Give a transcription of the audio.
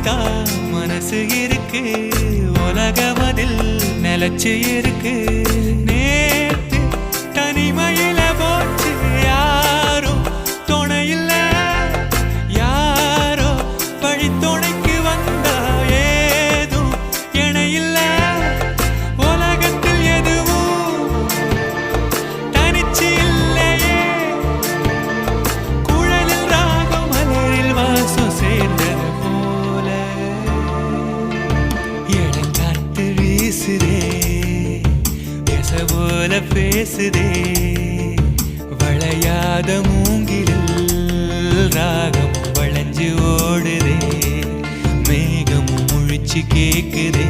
இருக்கா மனசு இருக்கு உலகமதில் நிலச்சு இருக்கு நேத்து தனிமையில போச்சு யாரும் துணையில்ல யாரோ வழி துணைக்கு வந்தா ஏதும் இணையில்ல உலகத்தில் எதுவும் தனிச்சு இல்லையே குழலில் ராகம் மலரில் வாசம் சேர்ந்தது போல இடங்காட்டு வீசுதே போல பேசுதே வளையாத மூங்கிலில் ராகம் வளைஞ்சு ஓடுதே மேகமும் முழிச்சு கேக்குதே